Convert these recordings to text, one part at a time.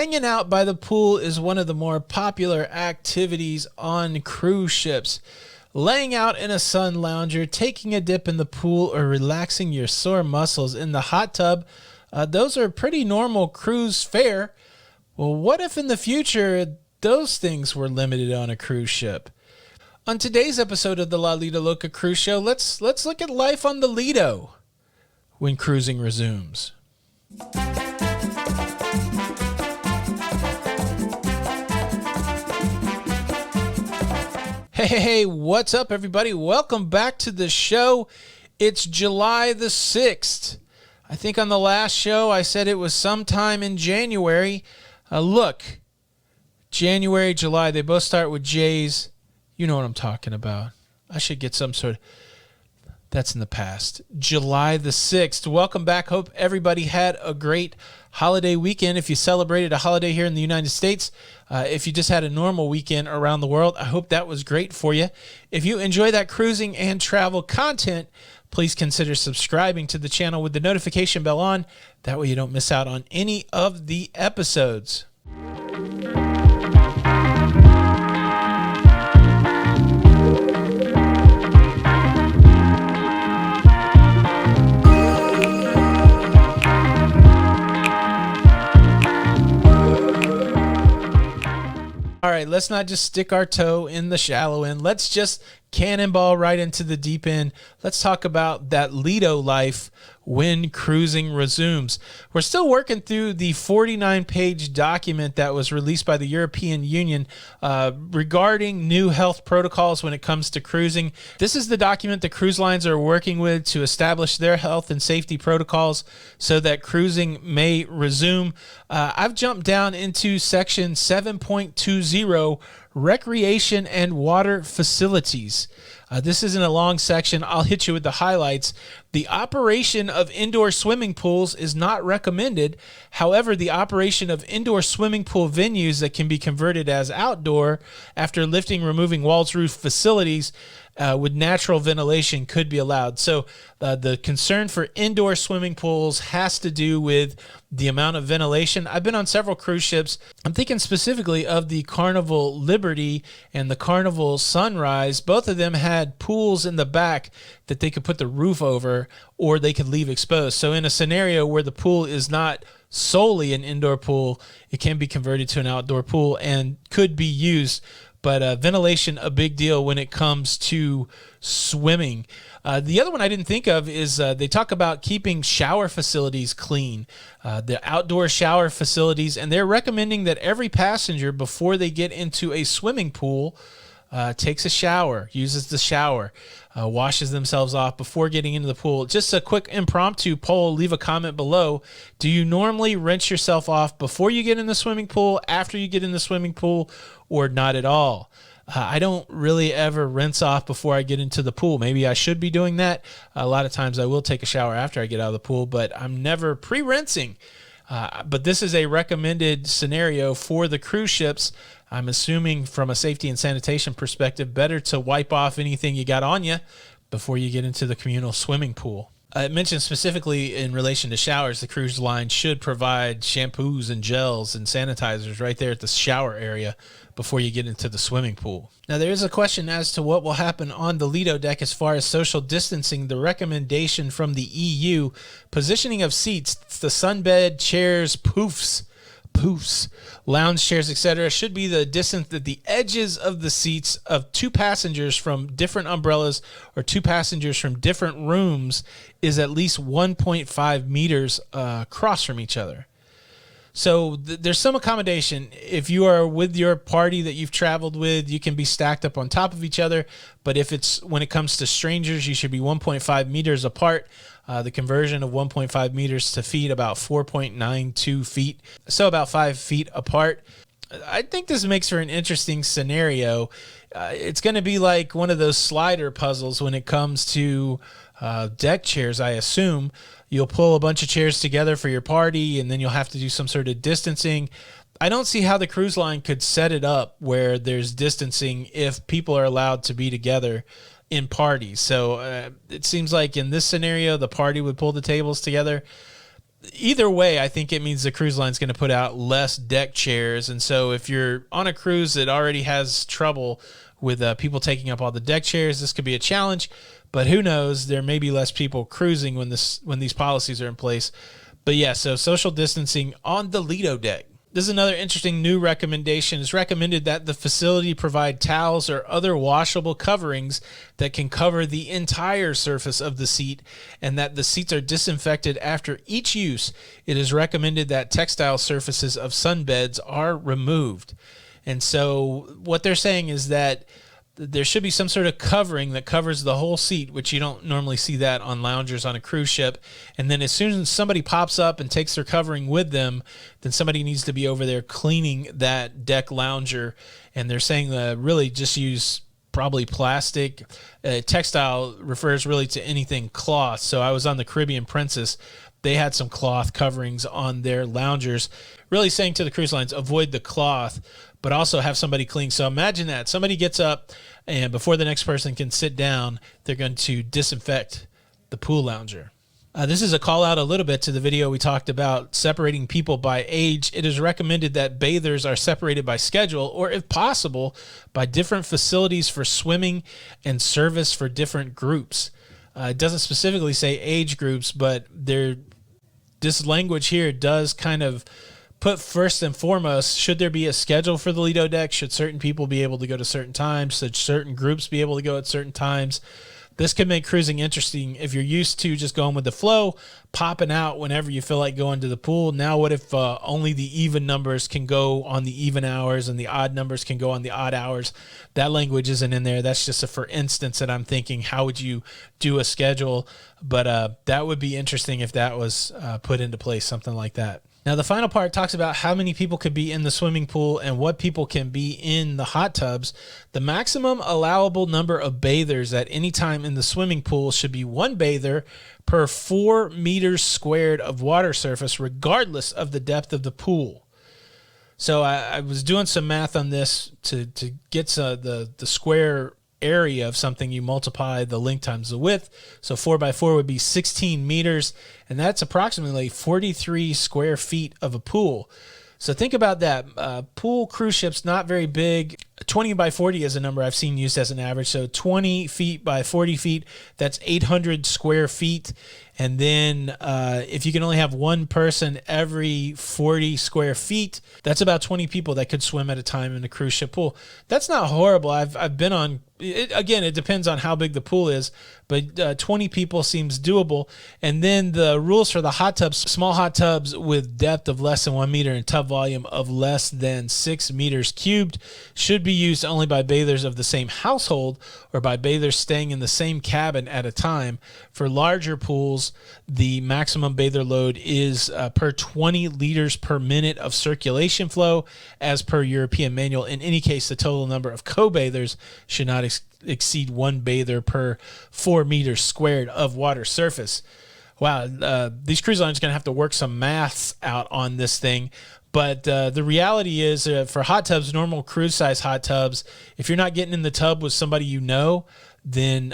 hanging out by the pool is one of the more popular activities on cruise ships. Laying out in a sun lounger, taking a dip in the pool, or relaxing your sore muscles in the hot tub, those are pretty normal cruise fare. Well, what if in the future those things were limited on a cruise ship? On today's episode of the Lido Loca Cruise Show, let's look at life on the Lido when cruising resumes. Hey, what's up, everybody? Welcome back to the show. It's July the 6th. I think on the last show I said it was sometime in January. Look, January, July, they both start with J's. You know what I'm talking about. I should get some sort of... That's in the past. July the 6th. Welcome back. Hope everybody had a great holiday weekend. If you celebrated a holiday here in the United States, if you just had a normal weekend around the world, I hope that was great for you. If you enjoy that cruising and travel content, please consider subscribing to the channel with the notification bell on. That way you don't miss out on any of the episodes. All right, let's not just stick our toe in the shallow end. Let's just cannonball right into the deep end. Let's talk about that Lido life when cruising resumes. We're still working through the 49-page document that was released by the European Union regarding new health protocols when it comes to cruising. This is the document the cruise lines are working with to establish their health and safety protocols so that cruising may resume. I've jumped down into section 7.20, recreation and water facilities. This isn't a long section. I'll hit you with the highlights. The operation of indoor swimming pools is not recommended. However, the operation of indoor swimming pool venues that can be converted as outdoor after lifting, removing walls, roof facilities with natural ventilation could be allowed. So the concern for indoor swimming pools has to do with the amount of ventilation. I've been on several cruise ships. I'm thinking specifically of the Carnival Liberty and the Carnival Sunrise. Both of them had pools in the back that they could put the roof over or they could leave exposed. So in a scenario where the pool is not solely an indoor pool, it can be converted to an outdoor pool and could be used. But ventilation, a big deal when it comes to swimming. The other one I didn't think of is they talk about keeping shower facilities clean, the outdoor shower facilities, and they're recommending that every passenger, before they get into a swimming pool, takes a shower, uses the shower, washes themselves off before getting into the pool. Just a quick impromptu poll, leave a comment below. Do you normally rinse yourself off before you get in the swimming pool, after you get in the swimming pool, or not at all? I don't really ever rinse off before I get into the pool. Maybe I should be doing that. A lot of times I will take a shower after I get out of the pool, but I'm never pre-rinsing. But this is a recommended scenario for the cruise ships. I'm assuming from a safety and sanitation perspective, better to wipe off anything you got on you before you get into the communal swimming pool. It mentioned specifically in relation to showers, the cruise line should provide shampoos and gels and sanitizers right there at the shower area before you get into the swimming pool. Now, there is a question as to what will happen on the Lido deck as far as social distancing. The recommendation from the EU, positioning of seats, the sunbed, chairs, poofs, lounge chairs, etc., should be the distance that the edges of the seats of two passengers from different umbrellas or two passengers from different rooms is at least 1.5 meters across from each other. So there's some accommodation. If you are with your party that you've traveled with, you can be stacked up on top of each other. But if it's when it comes to strangers, you should be 1.5 meters apart. The conversion of 1.5 meters to feet, about 4.92 feet. So about 5 feet apart. I think this makes for an interesting scenario. It's going to be like one of those slider puzzles when it comes to deck chairs, I assume. You'll pull a bunch of chairs together for your party, and then you'll have to do some sort of distancing. I don't see how the cruise line could set it up where there's distancing if people are allowed to be together in parties. So it seems like in this scenario, the party would pull the tables together. either way, I think it means the cruise line's going to put out less deck chairs. And so if you're on a cruise that already has trouble with people taking up all the deck chairs, this could be a challenge. But who knows? There may be less people cruising when these policies are in place. But yeah, so social distancing on the Lido deck. This is another interesting new recommendation. It's recommended that the facility provide towels or other washable coverings that can cover the entire surface of the seat, and that the seats are disinfected after each use. It is recommended that textile surfaces of sunbeds are removed. And so what they're saying is that there should be some sort of covering that covers the whole seat, which you don't normally see that on loungers on a cruise ship. And then as soon as somebody pops up and takes their covering with them, then somebody needs to be over there cleaning that deck lounger. And they're saying really just use probably plastic. Textile refers really to anything cloth. So I was on the Caribbean Princess. They had some cloth coverings on their loungers, really saying to the cruise lines, avoid the cloth, but also have somebody clean. So imagine that. Somebody gets up, and before the next person can sit down, they're going to disinfect the pool lounger. This is a call out a little bit to the video we talked about separating people by age. It is recommended that bathers are separated by schedule, or if possible, by different facilities for swimming and service for different groups. It doesn't specifically say age groups, but this language here does kind of put first and foremost, should there be a schedule for the Lido deck? Should certain people be able to go to certain times? Should certain groups be able to go at certain times? This could make cruising interesting if you're used to just going with the flow, popping out whenever you feel like going to the pool. Now what if only the even numbers can go on the even hours and the odd numbers can go on the odd hours? That language isn't in there. That's just a for instance that I'm thinking, how would you do a schedule? But that would be interesting if that was put into place, something like that. Now, the final part talks about how many people could be in the swimming pool and what people can be in the hot tubs. The maximum allowable number of bathers at any time in the swimming pool should be one bather per 4 meters squared of water surface, regardless of the depth of the pool. So I was doing some math on this to get the square area of something. You multiply the length times the width. So 4 by 4 would be 16 meters, and that's approximately 43 square feet of a pool. So think about that. Pool cruise ships, not very big. 20 by 40 is a number I've seen used as an average. So 20 feet by 40 feet, that's 800 square feet. And then if you can only have one person every 40 square feet, that's about 20 people that could swim at a time in a cruise ship pool. That's not horrible. I've been on, again, it depends on how big the pool is, but 20 people seems doable. And then the rules for the hot tubs: small hot tubs with depth of less than 1 meter and tub volume of less than 6 meters cubed should be used only by bathers of the same household or by bathers staying in the same cabin at a time. For larger pools, the maximum bather load is per 20 liters per minute of circulation flow, as per European manual. In any case, the total number of co-bathers should not exceed one bather per 4 meters squared of water surface. Wow, these cruise lines are going to have to work some maths out on this thing. But the reality is, for hot tubs, normal cruise size hot tubs, if you're not getting in the tub with somebody you know, then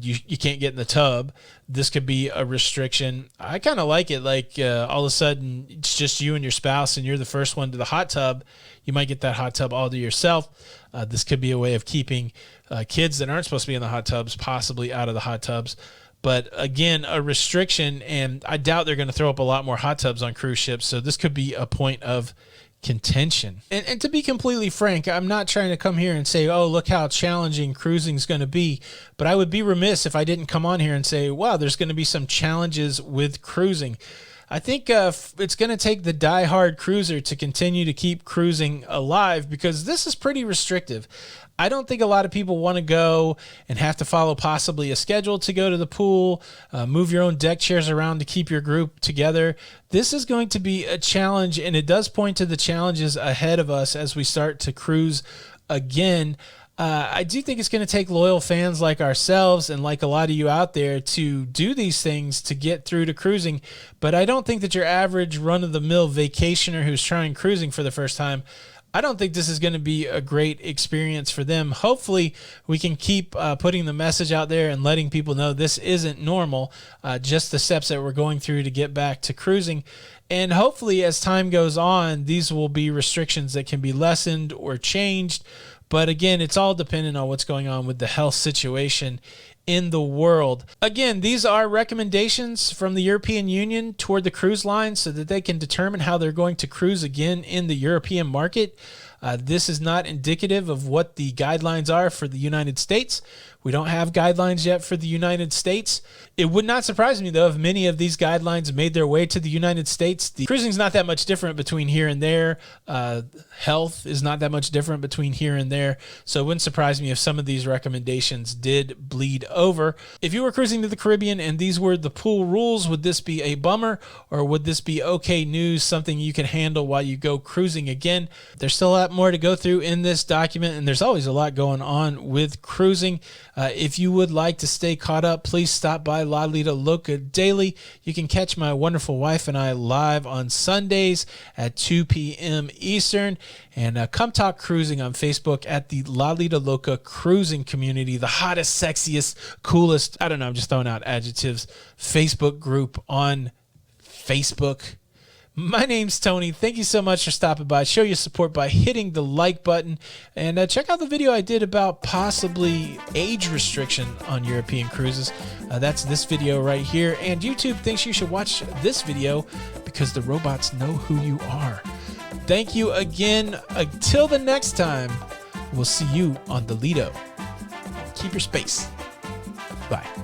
you can't get in the tub. This could be a restriction. I kind of like it. Like all of a sudden, it's just you and your spouse, and you're the first one to the hot tub. You might get that hot tub all to yourself. This could be a way of keeping kids that aren't supposed to be in the hot tubs possibly out of the hot tubs. But again, a restriction, and I doubt they're going to throw up a lot more hot tubs on cruise ships. So this could be a point of contention. And to be completely frank, I'm not trying to come here and say, oh, look how challenging cruising is going to be. But I would be remiss if I didn't come on here and say, wow, there's going to be some challenges with cruising. I think it's going to take the diehard cruiser to continue to keep cruising alive, because this is pretty restrictive. I don't think a lot of people want to go and have to follow possibly a schedule to go to the pool, move your own deck chairs around to keep your group together. This is going to be a challenge, and it does point to the challenges ahead of us as we start to cruise again. I do think it's going to take loyal fans like ourselves and like a lot of you out there to do these things to get through to cruising. But I don't think that your average run-of-the-mill vacationer who's trying cruising for the first time, I don't think this is going to be a great experience for them. Hopefully, we can keep putting the message out there and letting people know this isn't normal, just the steps that we're going through to get back to cruising. And hopefully, as time goes on, these will be restrictions that can be lessened or changed. But again, it's all dependent on what's going on with the health situation in the world. Again, these are recommendations from the European Union toward the cruise lines so that they can determine how they're going to cruise again in the European market. This is not indicative of what the guidelines are for the United States. We don't have guidelines yet for the United States. It would not surprise me, though, if many of these guidelines made their way to the United States. The cruising is not that much different between here and there. Health is not that much different between here and there. So it wouldn't surprise me if some of these recommendations did bleed over. If you were cruising to the Caribbean and these were the pool rules, would this be a bummer, or would this be okay news, something you can handle while you go cruising again? There's still a lot more to go through in this document, and there's always a lot going on with cruising. If you would like to stay caught up, please stop by Lido Loca Daily. You can catch my wonderful wife and I live on Sundays at 2 p.m. Eastern. And come talk cruising on Facebook at the Lido Loca Cruising Community, the hottest, sexiest, coolest, I don't know, I'm just throwing out adjectives, Facebook group on Facebook. My name's Tony. Thank you so much for stopping by. Show your support by hitting the like button. And check out the video I did about possibly age restriction on European cruises. That's this video right here. And YouTube thinks you should watch this video because the robots know who you are. Thank you again. Until the next time, we'll see you on the Lido. Keep your space. Bye.